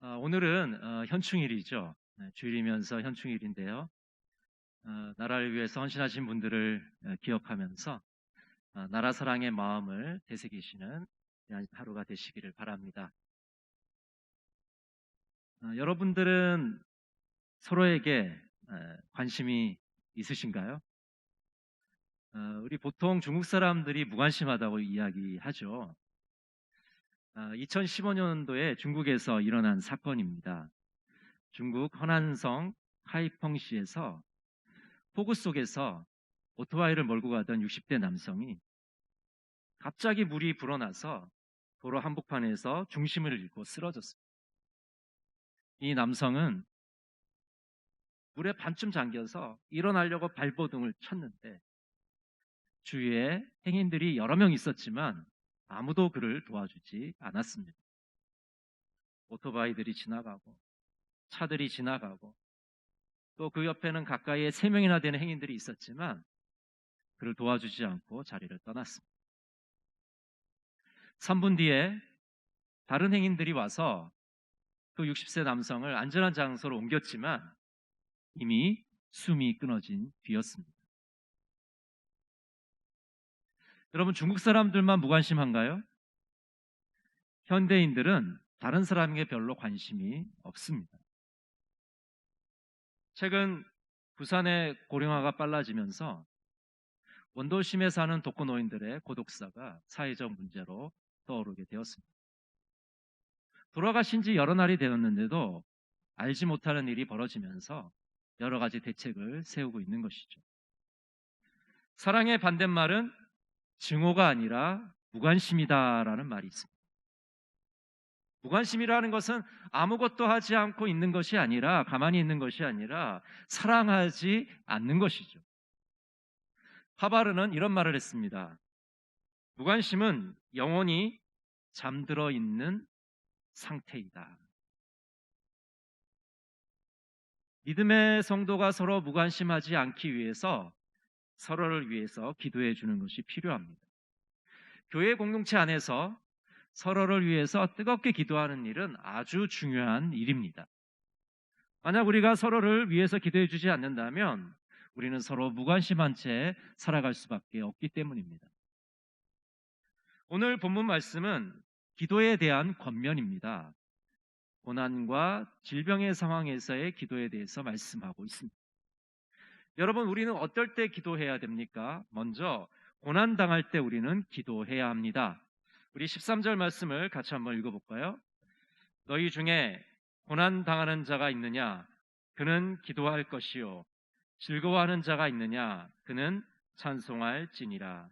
오늘은 현충일이죠. 네, 주일이면서 현충일인데요. 나라를 위해서 헌신하신 분들을 기억하면서 나라 사랑의 마음을 되새기시는 귀한 하루가 되시기를 바랍니다. 여러분들은 서로에게 관심이 있으신가요? 우리 보통 중국 사람들이 무관심하다고 이야기하죠. 2015년도에 중국에서 일어난 사건입니다. 중국 허난성 하이펑시에서 폭우 속에서 오토바이를 몰고 가던 60대 남성이 갑자기 물이 불어나서 도로 한복판에서 중심을 잃고 쓰러졌습니다. 이 남성은 물에 반쯤 잠겨서 일어나려고 발버둥을 쳤는데 주위에 행인들이 여러 명 있었지만 아무도 그를 도와주지 않았습니다. 오토바이들이 지나가고 차들이 지나가고 또 그 옆에는 가까이에 3명이나 되는 행인들이 있었지만 그를 도와주지 않고 자리를 떠났습니다. 3분 뒤에 다른 행인들이 와서 그 60세 남성을 안전한 장소로 옮겼지만 이미 숨이 끊어진 뒤였습니다. 여러분, 중국 사람들만 무관심한가요? 현대인들은 다른 사람에게 별로 관심이 없습니다. 최근 부산의 고령화가 빨라지면서 원도심에 사는 독거노인들의 고독사가 사회적 문제로 떠오르게 되었습니다. 돌아가신 지 여러 날이 되었는데도 알지 못하는 일이 벌어지면서 여러 가지 대책을 세우고 있는 것이죠. 사랑의 반대말은 증오가 아니라 무관심이다라는 말이 있습니다. 무관심이라는 것은 아무것도 하지 않고 있는 것이 아니라, 가만히 있는 것이 아니라 사랑하지 않는 것이죠. 하바르는 이런 말을 했습니다. 무관심은 영원히 잠들어 있는 상태이다. 믿음의 성도가 서로 무관심하지 않기 위해서 서로를 위해서 기도해 주는 것이 필요합니다. 교회 공동체 안에서 서로를 위해서 뜨겁게 기도하는 일은 아주 중요한 일입니다. 만약 우리가 서로를 위해서 기도해 주지 않는다면 우리는 서로 무관심한 채 살아갈 수밖에 없기 때문입니다. 오늘 본문 말씀은 기도에 대한 권면입니다. 고난과 질병의 상황에서의 기도에 대해서 말씀하고 있습니다. 여러분, 우리는 어떨 때 기도해야 됩니까? 먼저 고난 당할 때 우리는 기도해야 합니다. 우리 13절 말씀을 같이 한번 읽어볼까요? 너희 중에 고난 당하는 자가 있느냐? 그는 기도할 것이요. 즐거워하는 자가 있느냐? 그는 찬송할지니라.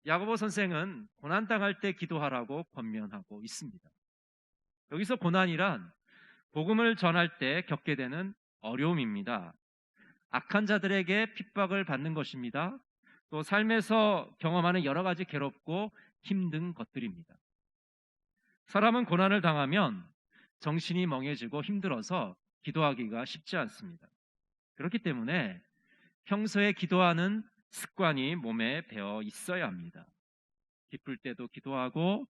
야고보 선생은 고난 당할 때 기도하라고 권면하고 있습니다. 여기서 고난이란 복음을 전할 때 겪게 되는 어려움입니다. 악한 자들에게 핍박을 받는 것입니다. 또 삶에서 경험하는 여러 가지 괴롭고 힘든 것들입니다. 사람은 고난을 당하면 정신이 멍해지고 힘들어서 기도하기가 쉽지 않습니다. 그렇기 때문에 평소에 기도하는 습관이 몸에 배어 있어야 합니다. 기쁠 때도 기도하고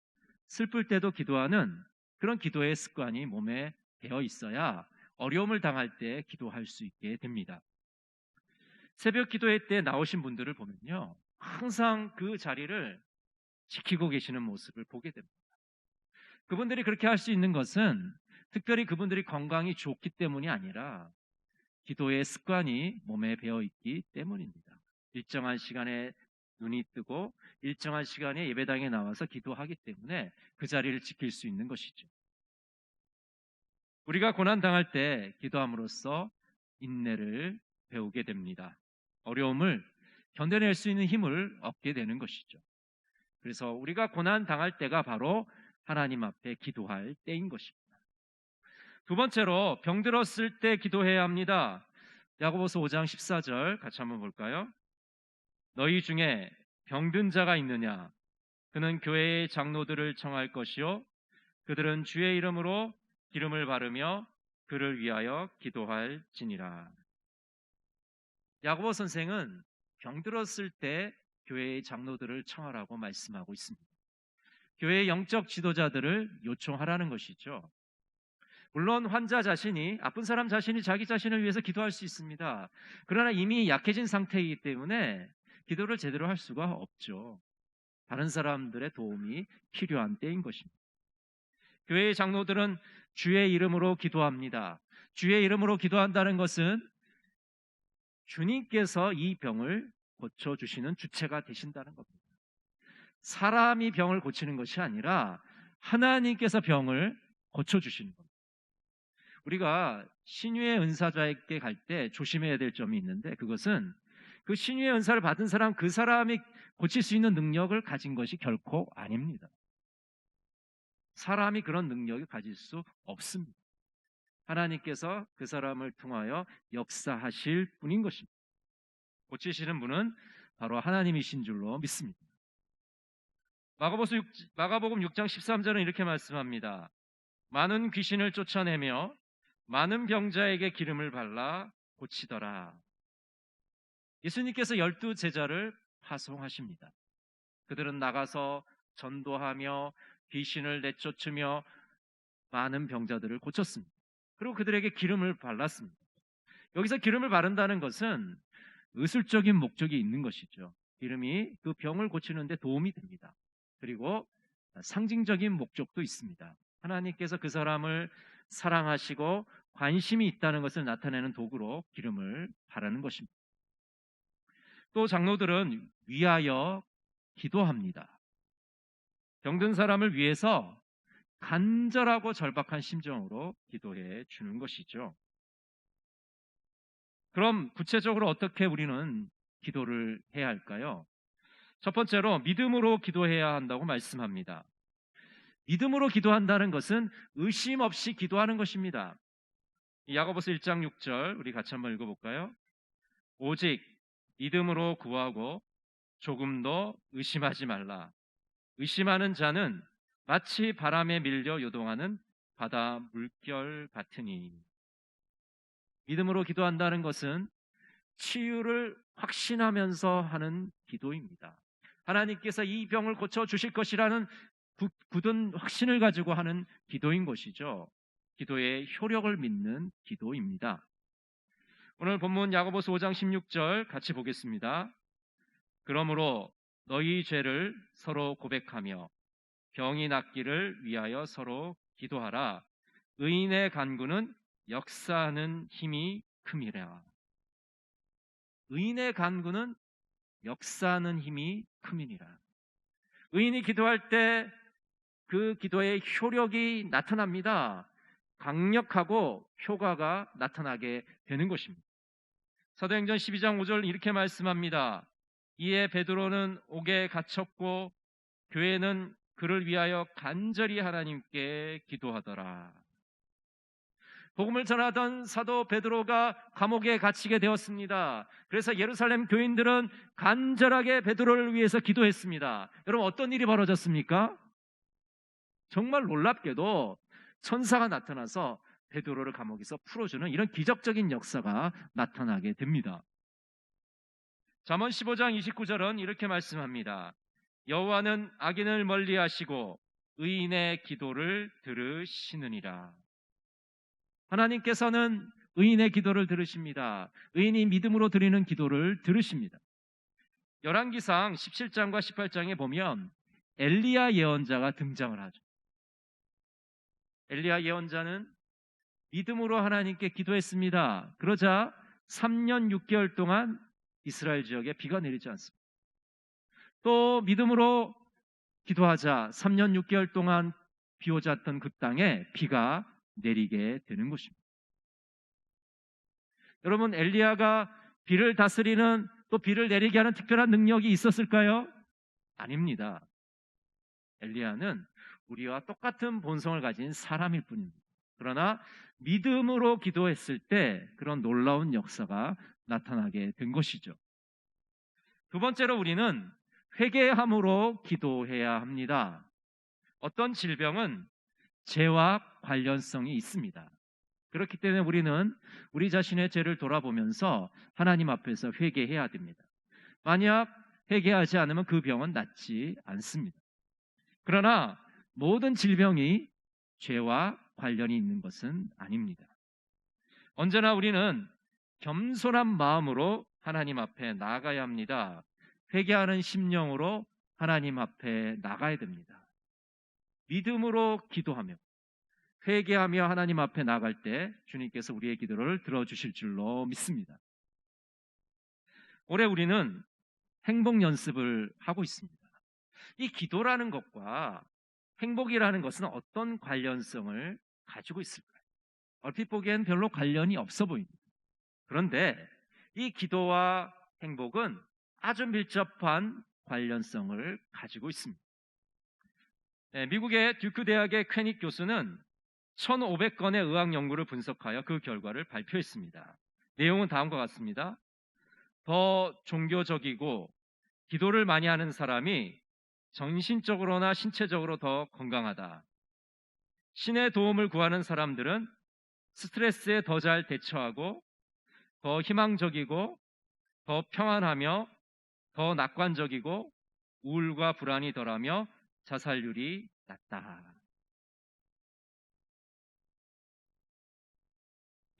슬플 때도 기도하는 그런 기도의 습관이 몸에 배어 있어야 어려움을 당할 때 기도할 수 있게 됩니다. 새벽 기도회 때 나오신 분들을 보면요, 항상 그 자리를 지키고 계시는 모습을 보게 됩니다. 그분들이 그렇게 할 수 있는 것은 특별히 그분들이 건강이 좋기 때문이 아니라 기도의 습관이 몸에 배어 있기 때문입니다. 일정한 시간에 눈이 뜨고 일정한 시간에 예배당에 나와서 기도하기 때문에 그 자리를 지킬 수 있는 것이죠. 우리가 고난 당할 때 기도함으로써 인내를 배우게 됩니다. 어려움을 견뎌낼 수 있는 힘을 얻게 되는 것이죠. 그래서 우리가 고난 당할 때가 바로 하나님 앞에 기도할 때인 것입니다. 두 번째로 병들었을 때 기도해야 합니다. 야고보서 5장 14절 같이 한번 볼까요? 너희 중에 병든 자가 있느냐? 그는 교회의 장로들을 청할 것이요 그들은 주의 이름으로 기름을 바르며 그를 위하여 기도할지니라. 야고보 선생은 병들었을 때 교회의 장로들을 청하라고 말씀하고 있습니다. 교회의 영적 지도자들을 요청하라는 것이죠. 물론 환자 자신이, 아픈 사람 자신이 자기 자신을 위해서 기도할 수 있습니다. 그러나 이미 약해진 상태이기 때문에 기도를 제대로 할 수가 없죠. 다른 사람들의 도움이 필요한 때인 것입니다. 교회의 장로들은 주의 이름으로 기도합니다. 주의 이름으로 기도한다는 것은 주님께서 이 병을 고쳐주시는 주체가 되신다는 겁니다. 사람이 병을 고치는 것이 아니라 하나님께서 병을 고쳐주시는 겁니다. 우리가 신유의 은사자에게 갈 때 조심해야 될 점이 있는데, 그것은 그 신유의 은사를 받은 사람, 그 사람이 고칠 수 있는 능력을 가진 것이 결코 아닙니다. 사람이 그런 능력을 가질 수 없습니다. 하나님께서 그 사람을 통하여 역사하실 분인 것입니다. 고치시는 분은 바로 하나님이신 줄로 믿습니다. 마가복음 6장 13절은 이렇게 말씀합니다. 많은 귀신을 쫓아내며 많은 병자에게 기름을 발라 고치더라. 예수님께서 12제자를 파송하십니다. 그들은 나가서 전도하며 귀신을 내쫓으며 많은 병자들을 고쳤습니다. 그리고 그들에게 기름을 발랐습니다. 여기서 기름을 바른다는 것은 의술적인 목적이 있는 것이죠. 기름이 그 병을 고치는 데 도움이 됩니다. 그리고 상징적인 목적도 있습니다. 하나님께서 그 사람을 사랑하시고 관심이 있다는 것을 나타내는 도구로 기름을 바르는 것입니다. 또 장로들은 위하여 기도합니다. 병든 사람을 위해서 간절하고 절박한 심정으로 기도해 주는 것이죠. 그럼 구체적으로 어떻게 우리는 기도를 해야 할까요? 첫 번째로 믿음으로 기도해야 한다고 말씀합니다. 믿음으로 기도한다는 것은 의심 없이 기도하는 것입니다. 야고보서 1장 6절 우리 같이 한번 읽어볼까요? 오직 믿음으로 구하고 조금도 의심하지 말라. 의심하는 자는 마치 바람에 밀려 요동하는 바다 물결 같으니. 믿음으로 기도한다는 것은 치유를 확신하면서 하는 기도입니다. 하나님께서 이 병을 고쳐주실 것이라는 굳은 확신을 가지고 하는 기도인 것이죠. 기도의 효력을 믿는 기도입니다. 오늘 본문 야고보서 5장 16절 같이 보겠습니다. 그러므로 너희 죄를 서로 고백하며 병이 낫기를 위하여 서로 기도하라. 의인의 간구는 역사하는 힘이 큼이라. 의인의 간구는 역사하는 힘이 큼이니라. 의인이 기도할 때 그 기도의 효력이 나타납니다. 강력하고 효과가 나타나게 되는 것입니다. 사도행전 12장 5절 이렇게 말씀합니다. 이에 베드로는 옥에 갇혔고 교회는 그를 위하여 간절히 하나님께 기도하더라. 복음을 전하던 사도 베드로가 감옥에 갇히게 되었습니다. 그래서 예루살렘 교인들은 간절하게 베드로를 위해서 기도했습니다. 여러분, 어떤 일이 벌어졌습니까? 정말 놀랍게도 천사가 나타나서 베드로를 감옥에서 풀어주는 이런 기적적인 역사가 나타나게 됩니다. 잠언 15장 29절은 이렇게 말씀합니다. 여호와는 악인을 멀리하시고 의인의 기도를 들으시느니라. 하나님께서는 의인의 기도를 들으십니다. 의인이 믿음으로 드리는 기도를 들으십니다. 열왕기상 17장과 18장에 보면 엘리야 예언자가 등장을 하죠. 엘리야 예언자는 믿음으로 하나님께 기도했습니다. 그러자 3년 6개월 동안 이스라엘 지역에 비가 내리지 않습니다. 또 믿음으로 기도하자 3년 6개월 동안 비 오지 않던 그 땅에 비가 내리게 되는 것입니다. 여러분, 엘리야가 비를 다스리는, 또 비를 내리게 하는 특별한 능력이 있었을까요? 아닙니다. 엘리야는 우리와 똑같은 본성을 가진 사람일 뿐입니다. 그러나 믿음으로 기도했을 때 그런 놀라운 역사가 나타나게 된 것이죠. 두 번째로 우리는 회개함으로 기도해야 합니다. 어떤 질병은 죄와 관련성이 있습니다. 그렇기 때문에 우리는 우리 자신의 죄를 돌아보면서 하나님 앞에서 회개해야 됩니다. 만약 회개하지 않으면 그 병은 낫지 않습니다. 그러나 모든 질병이 죄와 관련이 있는 것은 아닙니다. 언제나 우리는 겸손한 마음으로 하나님 앞에 나아가야 합니다. 회개하는 심령으로 하나님 앞에 나가야 됩니다. 믿음으로 기도하며 회개하며 하나님 앞에 나갈 때 주님께서 우리의 기도를 들어주실 줄로 믿습니다. 올해 우리는 행복 연습을 하고 있습니다. 이 기도라는 것과 행복이라는 것은 어떤 관련성을 가지고 있을까요? 얼핏 보기엔 별로 관련이 없어 보입니다. 그런데 이 기도와 행복은 아주 밀접한 관련성을 가지고 있습니다. 미국의 듀크 대학의 퀘닉 교수는 1500건의 의학 연구를 분석하여 그 결과를 발표했습니다. 내용은 다음과 같습니다. 더 종교적이고 기도를 많이 하는 사람이 정신적으로나 신체적으로 더 건강하다. 신의 도움을 구하는 사람들은 스트레스에 더 잘 대처하고 더 희망적이고 더 평안하며 더 낙관적이고 우울과 불안이 덜하며 자살률이 낮다.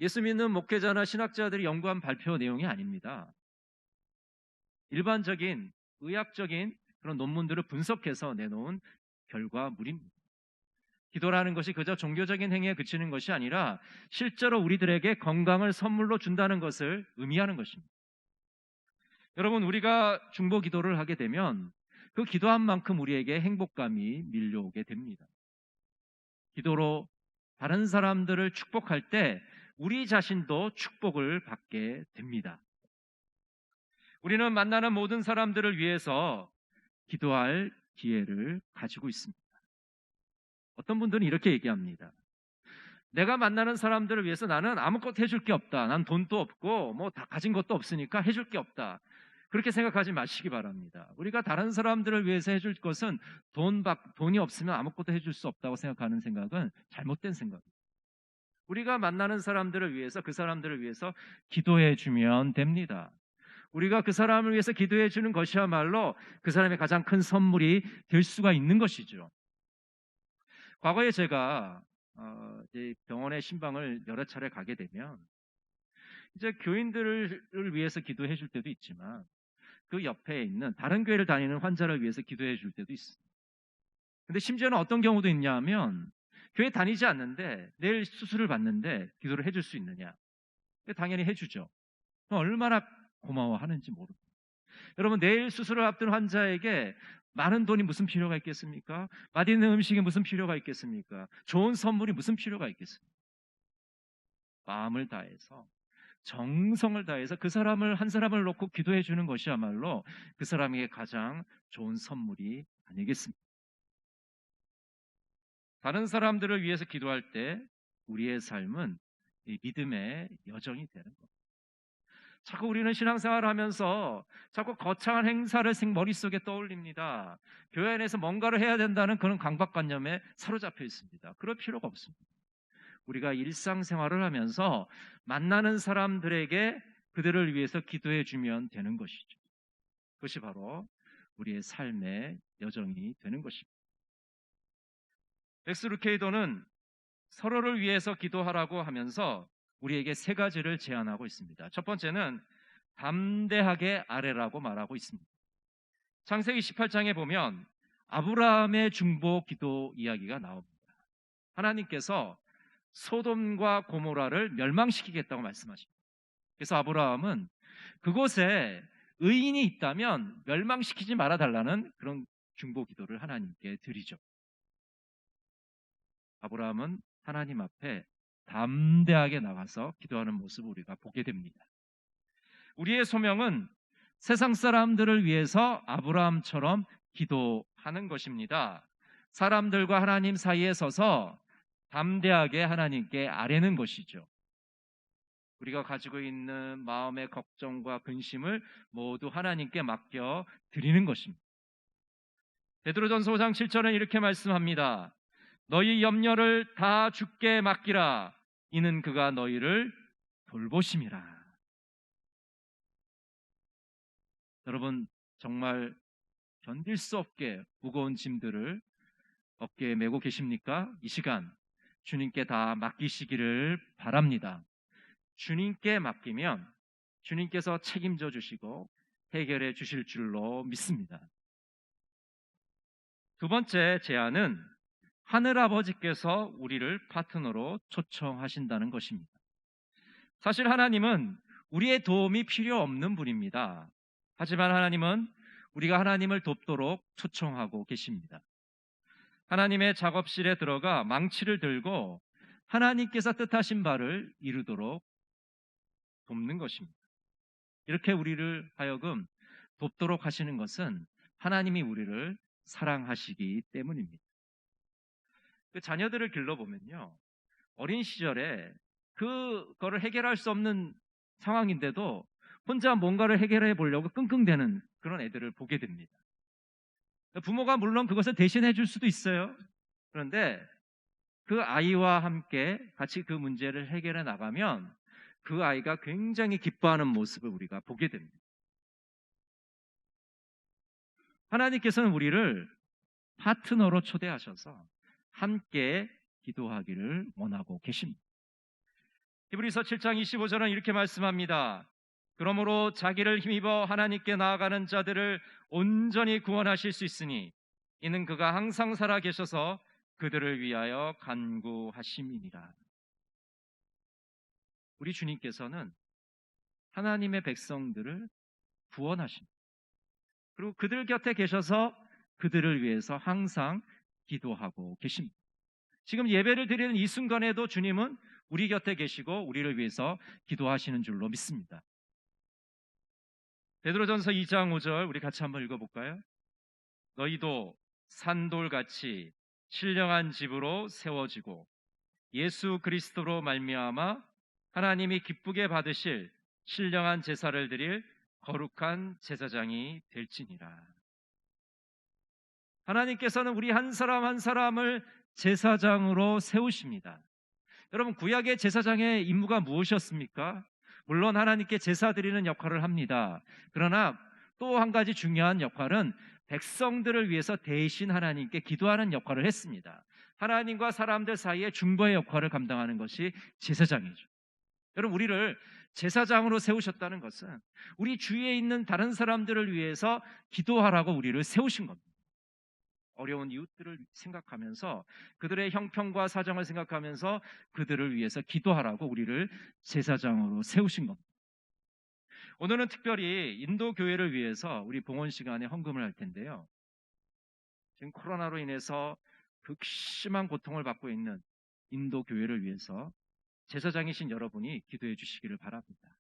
예수 믿는 목회자나 신학자들이 연구한 발표 내용이 아닙니다. 일반적인 의학적인 그런 논문들을 분석해서 내놓은 결과물입니다. 기도라는 것이 그저 종교적인 행위에 그치는 것이 아니라 실제로 우리들에게 건강을 선물로 준다는 것을 의미하는 것입니다. 여러분, 우리가 중보 기도를 하게 되면 그 기도한 만큼 우리에게 행복감이 밀려오게 됩니다. 기도로 다른 사람들을 축복할 때 우리 자신도 축복을 받게 됩니다. 우리는 만나는 모든 사람들을 위해서 기도할 기회를 가지고 있습니다. 어떤 분들은 이렇게 얘기합니다. 내가 만나는 사람들을 위해서 나는 아무것도 해줄 게 없다. 난 돈도 없고 뭐 다 가진 것도 없으니까 해줄 게 없다. 그렇게 생각하지 마시기 바랍니다. 우리가 다른 사람들을 위해서 해줄 것은 돈이 없으면 아무것도 해줄 수 없다고 생각하는 생각은 잘못된 생각입니다. 우리가 만나는 사람들을 위해서 그 사람들을 위해서 기도해 주면 됩니다. 우리가 그 사람을 위해서 기도해 주는 것이야말로 그 사람의 가장 큰 선물이 될 수가 있는 것이죠. 과거에 제가 이제 병원에 신방을 여러 차례 가게 되면 이제 교인들을 위해서 기도해 줄 때도 있지만 그 옆에 있는 다른 교회를 다니는 환자를 위해서 기도해 줄 때도 있습니다. 근데 심지어는 어떤 경우도 있냐면 교회 다니지 않는데 내일 수술을 받는데 기도를 해줄 수 있느냐? 당연히 해주죠. 얼마나 고마워하는지 모릅니다. 여러분, 내일 수술을 앞둔 환자에게 많은 돈이 무슨 필요가 있겠습니까? 맛있는 음식이 무슨 필요가 있겠습니까? 좋은 선물이 무슨 필요가 있겠습니까? 마음을 다해서 정성을 다해서 그 사람을 한 사람을 놓고 기도해 주는 것이야말로 그 사람에게 가장 좋은 선물이 아니겠습니까? 다른 사람들을 위해서 기도할 때 우리의 삶은 이 믿음의 여정이 되는 겁니다. 자꾸 우리는 신앙생활을 하면서 자꾸 거창한 행사를 머릿속에 떠올립니다. 교회 안에서 뭔가를 해야 된다는 그런 강박관념에 사로잡혀 있습니다. 그럴 필요가 없습니다. 우리가 일상생활을 하면서 만나는 사람들에게 그들을 위해서 기도해 주면 되는 것이죠. 그것이 바로 우리의 삶의 여정이 되는 것입니다. 렉스 루케이도는 서로를 위해서 기도하라고 하면서 우리에게 세 가지를 제안하고 있습니다. 첫 번째는 담대하게 아뢰라고 말하고 있습니다. 창세기 18장에 보면 아브라함의 중보 기도 이야기가 나옵니다. 하나님께서 소돔과 고모라를 멸망시키겠다고 말씀하십니다. 그래서 아브라함은 그곳에 의인이 있다면 멸망시키지 말아달라는 그런 중보 기도를 하나님께 드리죠. 아브라함은 하나님 앞에 담대하게 나가서 기도하는 모습을 우리가 보게 됩니다. 우리의 소명은 세상 사람들을 위해서 아브라함처럼 기도하는 것입니다. 사람들과 하나님 사이에 서서 담대하게 하나님께 아뢰는 것이죠. 우리가 가지고 있는 마음의 걱정과 근심을 모두 하나님께 맡겨 드리는 것입니다. 베드로전서 5장 7절은 이렇게 말씀합니다. 너희 염려를 다 주께 맡기라. 이는 그가 너희를 돌보심이라. 여러분, 정말 견딜 수 없게 무거운 짐들을 어깨에 메고 계십니까? 이 시간 주님께 다 맡기시기를 바랍니다. 주님께 맡기면 주님께서 책임져 주시고 해결해 주실 줄로 믿습니다. 두 번째 제안은 하늘아버지께서 우리를 파트너로 초청하신다는 것입니다. 사실 하나님은 우리의 도움이 필요 없는 분입니다. 하지만 하나님은 우리가 하나님을 돕도록 초청하고 계십니다. 하나님의 작업실에 들어가 망치를 들고 하나님께서 뜻하신 바를 이루도록 돕는 것입니다. 이렇게 우리를 하여금 돕도록 하시는 것은 하나님이 우리를 사랑하시기 때문입니다. 그 자녀들을 길러보면요, 어린 시절에 그거를 해결할 수 없는 상황인데도 혼자 뭔가를 해결해 보려고 끙끙대는 그런 애들을 보게 됩니다. 부모가 물론 그것을 대신해 줄 수도 있어요. 그런데 그 아이와 함께 같이 그 문제를 해결해 나가면 그 아이가 굉장히 기뻐하는 모습을 우리가 보게 됩니다. 하나님께서는 우리를 파트너로 초대하셔서 함께 기도하기를 원하고 계십니다. 히브리서 7장 25절은 이렇게 말씀합니다. 그러므로 자기를 힘입어 하나님께 나아가는 자들을 온전히 구원하실 수 있으니 이는 그가 항상 살아 계셔서 그들을 위하여 간구하심이니라. 우리 주님께서는 하나님의 백성들을 구원하십니다. 그리고 그들 곁에 계셔서 그들을 위해서 항상 기도하고 계십니다. 지금 예배를 드리는 이 순간에도 주님은 우리 곁에 계시고 우리를 위해서 기도하시는 줄로 믿습니다. 베드로전서 2장 5절 우리 같이 한번 읽어볼까요? 너희도 산돌같이 신령한 집으로 세워지고 예수 그리스도로 말미암아 하나님이 기쁘게 받으실 신령한 제사를 드릴 거룩한 제사장이 될지니라. 하나님께서는 우리 한 사람 한 사람을 제사장으로 세우십니다. 여러분, 구약의 제사장의 임무가 무엇이었습니까? 물론 하나님께 제사 드리는 역할을 합니다. 그러나 또 한 가지 중요한 역할은 백성들을 위해서 대신 하나님께 기도하는 역할을 했습니다. 하나님과 사람들 사이에 중보의 역할을 감당하는 것이 제사장이죠. 여러분, 우리를 제사장으로 세우셨다는 것은 우리 주위에 있는 다른 사람들을 위해서 기도하라고 우리를 세우신 겁니다. 어려운 이웃들을 생각하면서 그들의 형편과 사정을 생각하면서 그들을 위해서 기도하라고 우리를 제사장으로 세우신 겁니다. 오늘은 특별히 인도 교회를 위해서 우리 봉헌 시간에 헌금을 할 텐데요. 지금 코로나로 인해서 극심한 고통을 받고 있는 인도 교회를 위해서 제사장이신 여러분이 기도해 주시기를 바랍니다.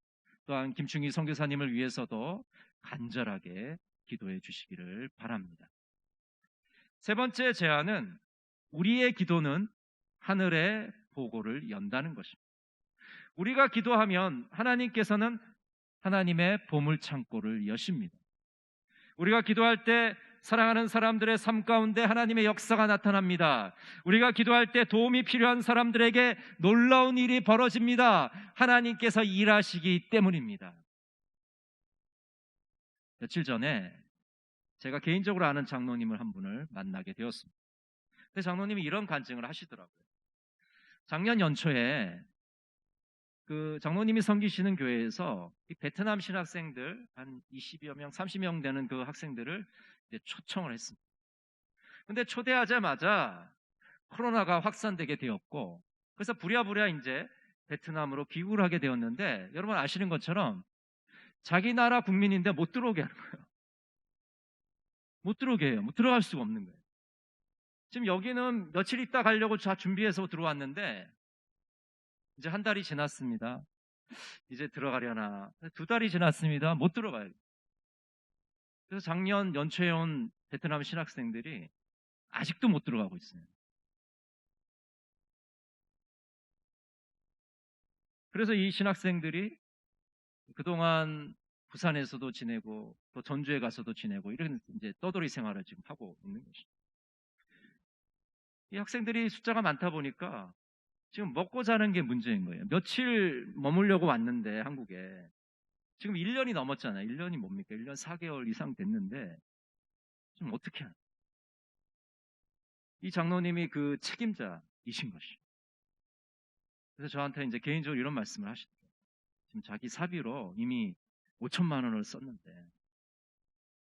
또한 김충희 선교사님을 위해서도 간절하게 기도해 주시기를 바랍니다. 세 번째 제안은 우리의 기도는 하늘의 보고를 연다는 것입니다. 우리가 기도하면 하나님께서는 하나님의 보물창고를 여십니다. 우리가 기도할 때 사랑하는 사람들의 삶 가운데 하나님의 역사가 나타납니다. 우리가 기도할 때 도움이 필요한 사람들에게 놀라운 일이 벌어집니다. 하나님께서 일하시기 때문입니다. 며칠 전에 제가 개인적으로 아는 장로님을 한 분을 만나게 되었습니다. 근데 장로님이 이런 간증을 하시더라고요. 작년 연초에 그 장로님이 섬기시는 교회에서 이 베트남 신학생들 한 20여 명, 30명 되는 그 학생들을 이제 초청을 했습니다. 근데 초대하자마자 코로나가 확산되게 되었고, 그래서 부랴부랴 이제 베트남으로 귀국을 하게 되었는데, 여러분 아시는 것처럼 자기 나라 국민인데 못 들어오게 하는 거예요. 못 들어오게 해요. 못 들어갈 수가 없는 거예요. 지금 여기는 며칠 있다 가려고 다 준비해서 들어왔는데 이제 한 달이 지났습니다. 이제 들어가려나. 2달이 지났습니다. 못 들어가요. 그래서 작년 연초에 온 베트남 신학생들이 아직도 못 들어가고 있어요. 그래서 이 신학생들이 그동안 부산에서도 지내고 또 전주에 가서도 지내고 이런 이제 떠돌이 생활을 지금 하고 있는 것이죠. 이 학생들이 숫자가 많다 보니까 지금 먹고 자는 게 문제인 거예요. 며칠 머물려고 왔는데 한국에 지금 1년이 넘었잖아요. 1년이 뭡니까? 1년 4개월 이상 됐는데 지금 어떻게 하나? 이 장로님이 그 책임자이신 것이죠. 그래서 저한테 이제 개인적으로 이런 말씀을 하시더라고요. 지금 자기 사비로 이미 5천만 원을 썼는데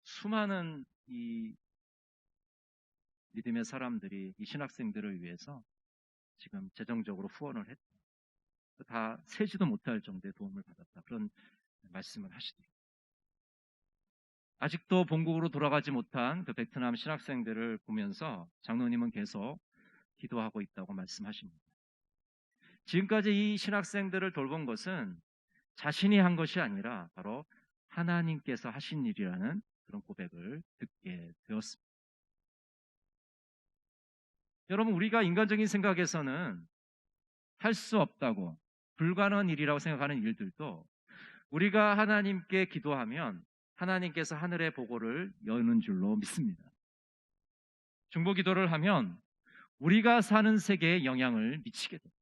수많은 이 믿음의 사람들이 이 신학생들을 위해서 지금 재정적으로 후원을 했다. 다 세지도 못할 정도의 도움을 받았다. 그런 말씀을 하시더라고요. 아직도 본국으로 돌아가지 못한 그 베트남 신학생들을 보면서 장로님은 계속 기도하고 있다고 말씀하십니다. 지금까지 이 신학생들을 돌본 것은 자신이 한 것이 아니라 바로 하나님께서 하신 일이라는 그런 고백을 듣게 되었습니다. 여러분, 우리가 인간적인 생각에서는 할 수 없다고 불가능한 일이라고 생각하는 일들도 우리가 하나님께 기도하면 하나님께서 하늘의 보고를 여는 줄로 믿습니다. 중보기도를 하면 우리가 사는 세계에 영향을 미치게 됩니다.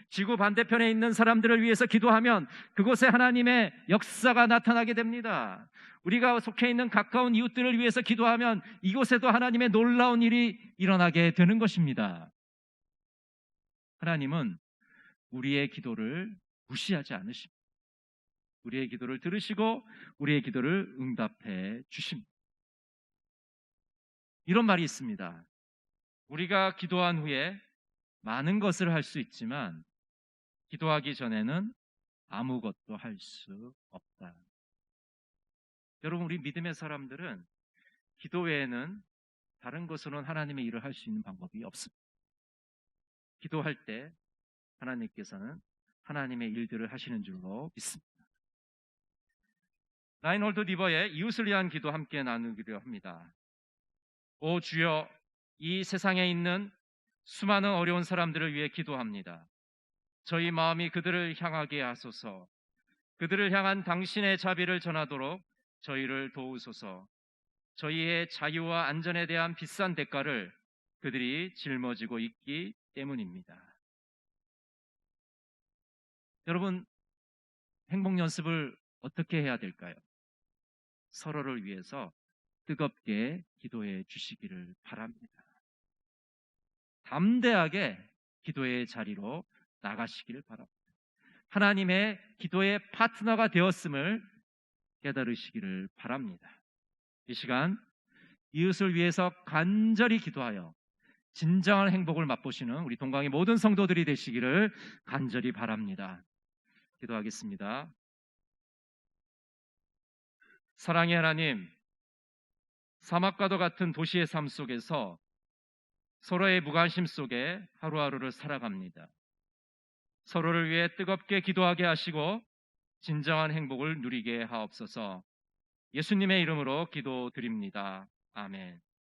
지구 반대편에 있는 사람들을 위해서 기도하면 그곳에 하나님의 역사가 나타나게 됩니다. 우리가 속해 있는 가까운 이웃들을 위해서 기도하면 이곳에도 하나님의 놀라운 일이 일어나게 되는 것입니다. 하나님은 우리의 기도를 무시하지 않으십니다. 우리의 기도를 들으시고 우리의 기도를 응답해 주십니다. 이런 말이 있습니다. 우리가 기도한 후에 많은 것을 할 수 있지만 기도하기 전에는 아무것도 할 수 없다. 여러분, 우리 믿음의 사람들은 기도 외에는 다른 것으로는 하나님의 일을 할 수 있는 방법이 없습니다. 기도할 때 하나님께서는 하나님의 일들을 하시는 줄로 믿습니다. 라인홀드 리버의 이웃을 위한 기도 함께 나누기로 합니다. 오 주여, 이 세상에 있는 수많은 어려운 사람들을 위해 기도합니다. 저희 마음이 그들을 향하게 하소서. 그들을 향한 당신의 자비를 전하도록 저희를 도우소서. 저희의 자유와 안전에 대한 비싼 대가를 그들이 짊어지고 있기 때문입니다. 여러분, 행복 연습을 어떻게 해야 될까요? 서로를 위해서 뜨겁게 기도해 주시기를 바랍니다. 담대하게 기도의 자리로 나가시기를 바랍니다. 하나님의 기도의 파트너가 되었음을 깨달으시기를 바랍니다. 이 시간 이웃을 위해서 간절히 기도하여 진정한 행복을 맛보시는 우리 동강의 모든 성도들이 되시기를 간절히 바랍니다. 기도하겠습니다. 사랑의 하나님, 사막과도 같은 도시의 삶 속에서 서로의 무관심 속에 하루하루를 살아갑니다. 서로를 위해 뜨겁게 기도하게 하시고 진정한 행복을 누리게 하옵소서. 예수님의 이름으로 기도드립니다. 아멘.